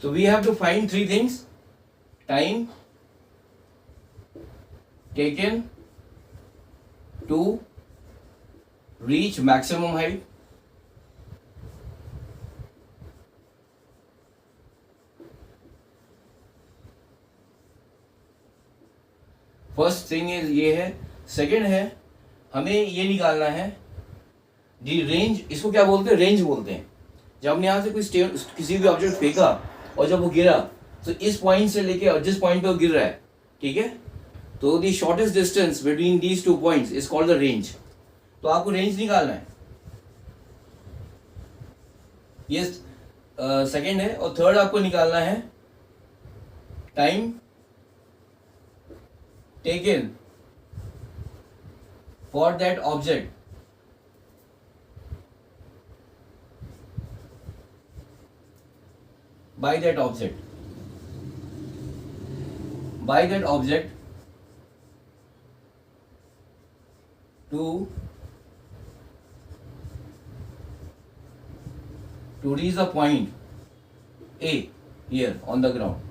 So we have to find three things: time taken to reach maximum height, first thing is ये है. Second है हमें ये निकालना है दी रेंज. इसको क्या बोलते हैं? रेंज बोलते हैं. जब हमने यहाँ से कोई किसी भी ऑब्जेक्ट फेंका और जब वो गिरा तो इस पॉइंट से लेके और जिस पॉइंट पे वो गिर रहा है, ठीक है, तो दी shortest distance between these two points is called the range. तो आपको रेंज निकालना है. ये सेकंड है. और थर्ड आपको निकालना है time taken for that object by that object to reach the point A here on the ground.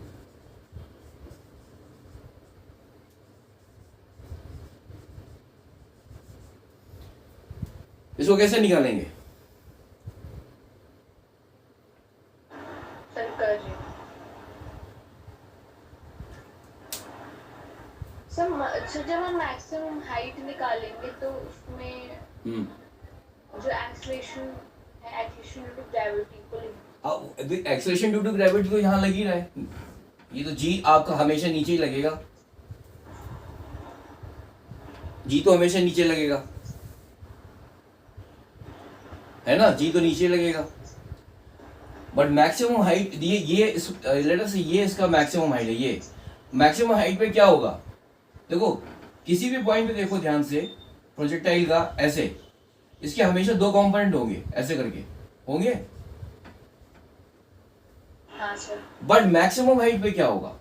इसको कैसे निकालेंगे? सर जब हम मैक्सिमम हाइट निकालेंगे तो उसमें जो एक्सेलरेशन है, एक्सेलरेशन ड्यू टू ग्रेविटी को लेंगे. एक्सेलरेशन ड्यू टू ग्रेविटी तो यहाँ लग ही रहा है. ये तो जी आपका हमेशा नीचे ही लगेगा. जी तो हमेशा नीचे लगेगा, है ना? जी तो नीचे लगेगा. बट मैक्सिमम हाइट ये लेट अस से ये इसका मैक्सिमम हाइट है. ये मैक्सिमम हाइट पे क्या होगा? देखो किसी भी पॉइंट पे देखो ध्यान से, प्रोजेक्टाइल का ऐसे इसके हमेशा दो कंपोनेंट होंगे, ऐसे करके होंगे. हाँ सर. बट मैक्सिमम हाइट पे क्या होगा?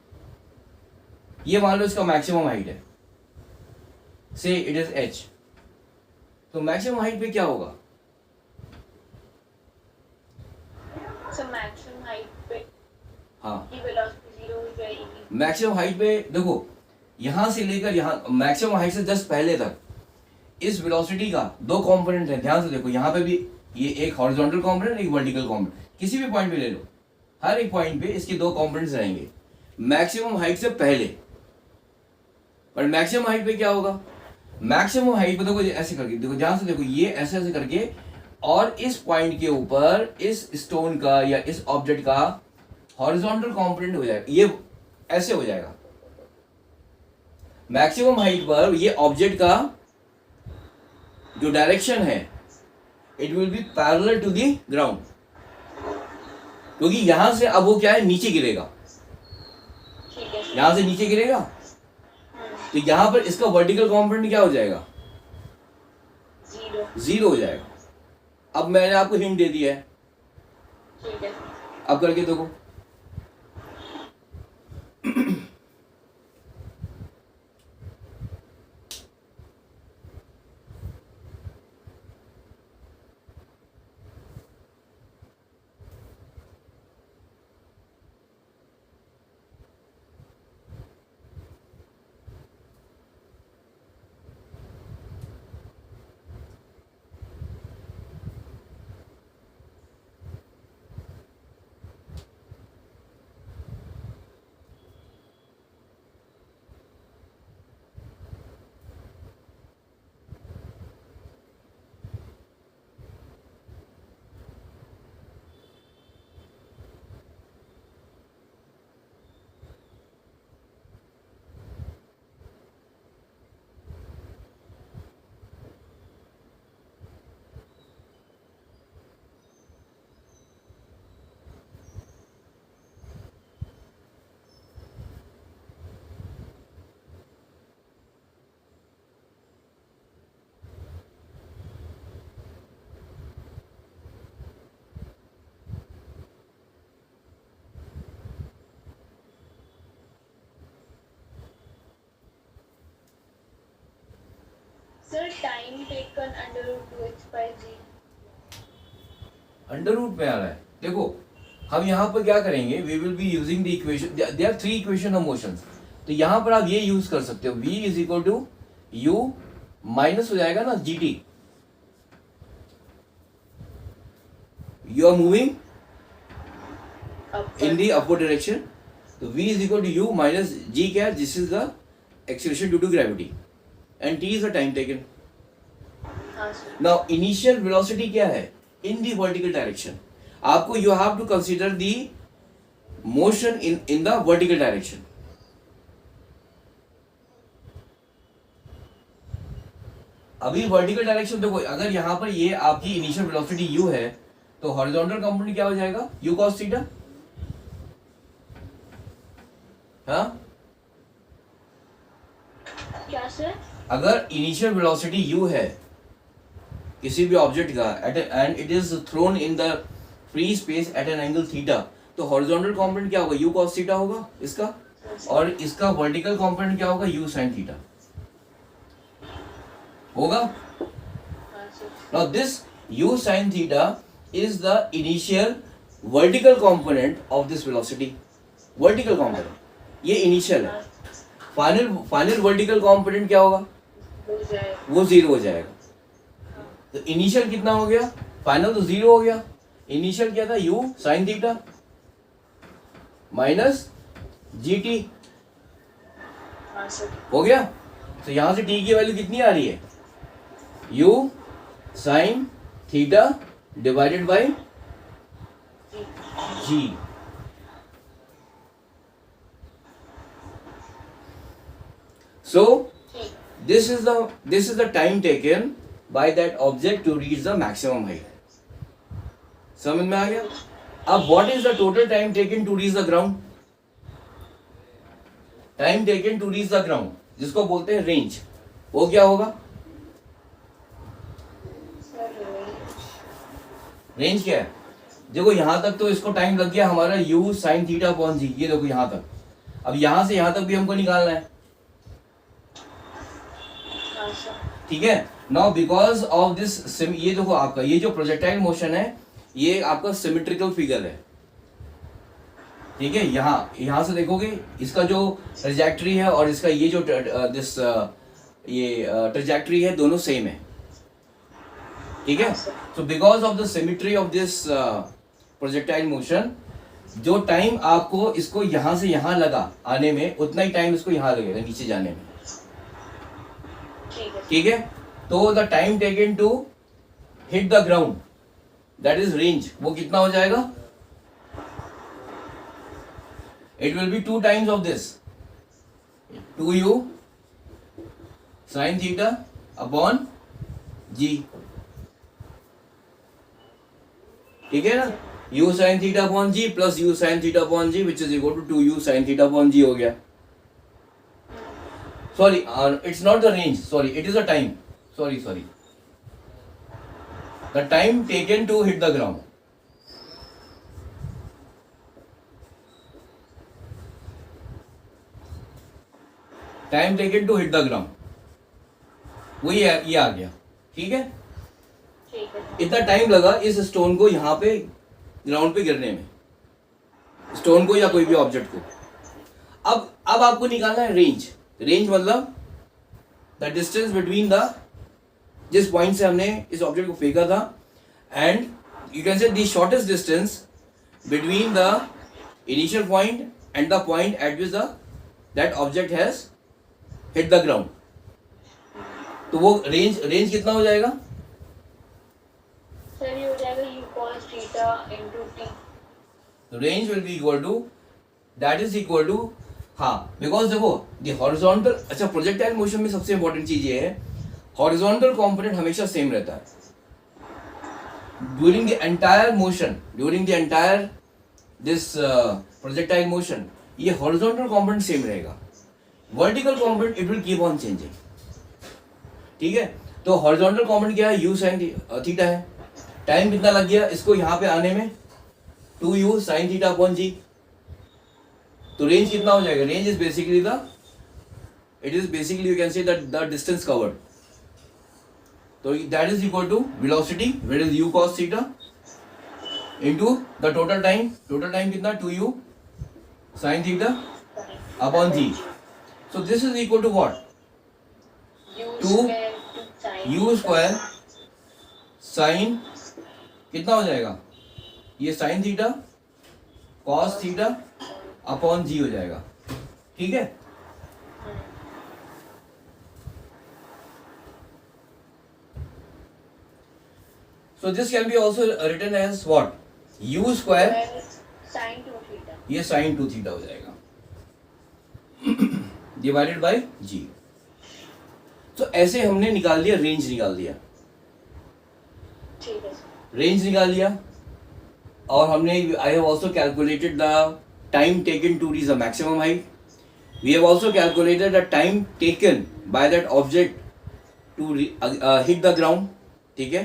ये मान लो इसका मैक्सिमम हाइट है, से इट इज h. तो मैक्सिमम हाइट पे क्या होगा? मैक्सिमम हाइट पे हाँ, की वेलोसिटी 0 हो जाएगी. मैक्सिमम हाइट पे देखो यहां से लेकर यहां मैक्सिमम हाइट से जस्ट पहले तक इस वेलोसिटी का दो कंपोनेंट है. ध्यान से देखो यहाँ पे भी ये एक हॉरिजॉन्टल कंपोनेंट, एक वर्टिकल कंपोनेंट. किसी भी पॉइंट पे ले लो, हर एक पॉइंट पे इसके दो कंपोनेंट्स रहेंगे मैक्सिमम हाइट से पहले. पर मैक्सिमम हाइट पे क्या होगा? मैक्सिमम हाइट पे देखो ऐसे करके, देखो ध्यान से देखो, ये ऐसे ऐसे करके और इस पॉइंट के ऊपर इस स्टोन का या इस ऑब्जेक्ट का हॉरिजॉन्टल कंपोनेंट हो जाएगा. ये ऐसे हो जाएगा. मैक्सिमम हाइट पर ये ऑब्जेक्ट का जो डायरेक्शन है it will be parallel to the ground, क्योंकि यहां से अब वो क्या है, नीचे गिरेगा. यहां से नीचे गिरेगा तो यहां पर इसका वर्टिकल कंपोनेंट क्या हो जाएगा? 0 हो जाएगा. अब मैंने आपको हिंट दे दिया है, अब करके देखो. Sir time taken under root 2h by g. Under root में आ रहा है. देखो हम यहाँ पर क्या करेंगे, we will be using the equation, they are 3 equation of motions. तो यहाँ पर आप ये यूज कर सकते हो, v is equal to u minus हो जाएगा ना g t, you are moving in the upward direction, तो v is equal to u minus g क्या है, this is the acceleration due to gravity and t is the time taken. Now initial velocity क्या है in the vertical direction, आपको you have to consider the motion in the vertical direction. अभी vertical direction देखो, अगर यहां पर ये आपकी इनिशियल वेलोसिटी u है तो हॉरिजॉन्टल कंपोनेंट क्या हो जाएगा, u cos थीटा। हाँ, क्या सर? अगर इनिशियल वेलोसिटी u है किसी भी ऑब्जेक्ट का and it is thrown in the free space at an angle theta, तो हॉरिजॉन्टल कंपोनेंट क्या होगा, u cos थीटा होगा इसका, और इसका वर्टिकल कंपोनेंट क्या होगा, u sin थीटा होगा। Now this u sin theta is the initial vertical component of this velocity, vertical component ये इनिशियल है। फाइनल वर्टिकल कंपोनेंट क्या होगा, वो 0 हो जाएगा। तो इनिशियल कितना हो गया, फाइनल तो 0 हो गया, इनिशियल क्या था, u sin theta minus G T हो गया। तो यहां से t की वैल्यू कितनी आ रही है, u sin theta divided by g। So this is the time taken by that object to reach the maximum height। समझ में आ गया। अब what is the total time taken to reach the ground? Time taken to reach the ground जिसको बोलते हैं range, वो क्या होगा, रेंज क्या है, देखो यहां तक तो इसको टाइम लग गया हमारा u sin theta upon g, ये देखो यहां तक, अब यहां से यहां तक भी हमको निकालना है, ठीक है। नाउ बिकॉज ऑफ दिस, ये देखो आपका ये जो प्रोजेक्टाइल मोशन है ये आपका सिमेट्रिकल फिगर है, ठीक है। यहां से देखोगे इसका जो ट्रेजेक्टरी है और इसका ये जो दिस ये ट्रेजेक्टरी है दोनों सेम है, ठीक है। So because of the symmetry of this projectile motion, जो टाइम आपको इसको यहां से यहां लगा आने में उतना ही टाइम इसको यहां लगेगा नीचे जाने में, ठीक है। तो the time taken to hit the ground that is range, वो कितना हो जाएगा, it will be 2 times of this, 2u sin theta upon g, ठीक है ना, u sin theta upon g plus u sin theta upon g which is equal to 2u sin theta upon g हो गया। Sorry, it's not the range. Sorry, it is the time. Sorry. The time taken to hit the ground. Time taken to hit the ground. वही ये आ गया, ठीक है। इतना time लगा इस स्टोन को यहाँ पे ग्राउंड पे गिरने में, स्टोन को या कोई भी ऑब्जेक्ट को। अब आपको निकालना है रेंज। रेंज मतलब द डिस्टेंस बिटवीन द, जिस पॉइंट से हमने इस ऑब्जेक्ट को फेंका था, and you can say the shortest distance between the initial point and the point eight which that object has hit the ground. तो वो रेंज कितना हो जाएगा, सर ये हो जाएगा u cos theta into t। तो range will be equal to, that is equal to, हाँ, बिकॉज देखो द हॉरिजॉन्टल, अच्छा प्रोजेक्टाइल मोशन में सबसे इंपॉर्टेंट चीज ये है, हॉरिजॉन्टल कंपोनेंट हमेशा सेम रहता है during the entire motion, during the entire this projectile motion, ये हॉरिजॉन्टल कंपोनेंट सेम रहेगा। Vertical component it will keep on changing, ठीक है। तो हॉरिजॉन्टल कंपोनेंट क्या है, u sin थीटा है। टाइम कितना लग गया इसको यहाँ पे आने में, 2u sin theta upon g। तो रेंज कितना हो जाएगा, range is basically the, it is basically you can say the distance covered. तो that is equal to velocity, wait is u cos theta into the total time कितना 2u sin theta upon g. So this is equal to what? U square sin कितना हो जाएगा? ये sin theta cos theta upon g हो जाएगा. ठीक है. So this can be also written as what? U square sin 2 theta. ये sin 2 theta हो जाएगा डिवाइडेड बाय जी. तो ऐसे हमने निकाल दिया, रेंज निकाल दिया, ठीक है. रेंज निकाल लिया. और हमने I have also calculated the time taken to reach the maximum height. We have also calculated the time taken by that object to hit the ground. ठीक है.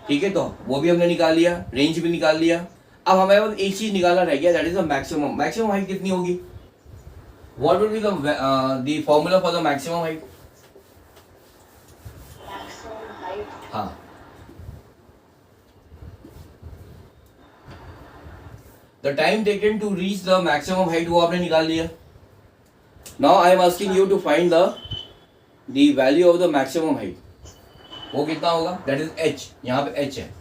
ठीक है, तो वो भी हमने निकाल लिया, रेंज भी निकाल लिया. अब हमारे पास एक चीज निकालना रह गया, that is the maximum. Maximum height कितनी होगी? What will be the formula for the maximum height? Maximum height. हाँ, the time taken to reach the maximum height वो आपने निकाल लिया. Now I am asking you to find the value of the maximum height. वो कितना होगा? That is h. यहाँ पे h है.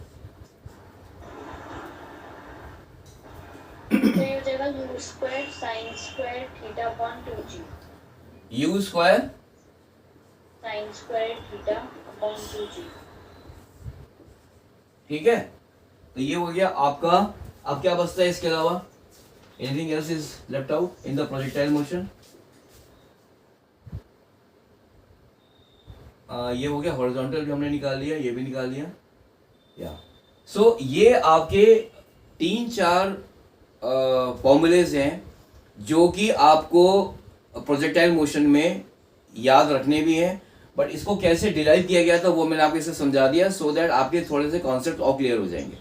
तो ये हो जाएगा u square sin square theta upon 2g. u square sin square theta upon 2g. ठीक है. तो ये हो गया आपका. अब क्या बचता है इसके अलावा? Anything else is left out in the projectile motion? ये हो गया हॉरिजॉन्टल भी हमने निकाल लिया, ये भी निकाल लिया. या सो ये आपके 3-4 फॉर्मूलेज हैं जो कि आपको प्रोजेक्टाइल मोशन में याद रखने भी हैं. बट इसको कैसे डिराइव किया गया था वो मैंने आपको इसे समझा दिया, सो दैट आपके थोड़े से कॉन्सेप्ट और क्लियर हो जाएंगे.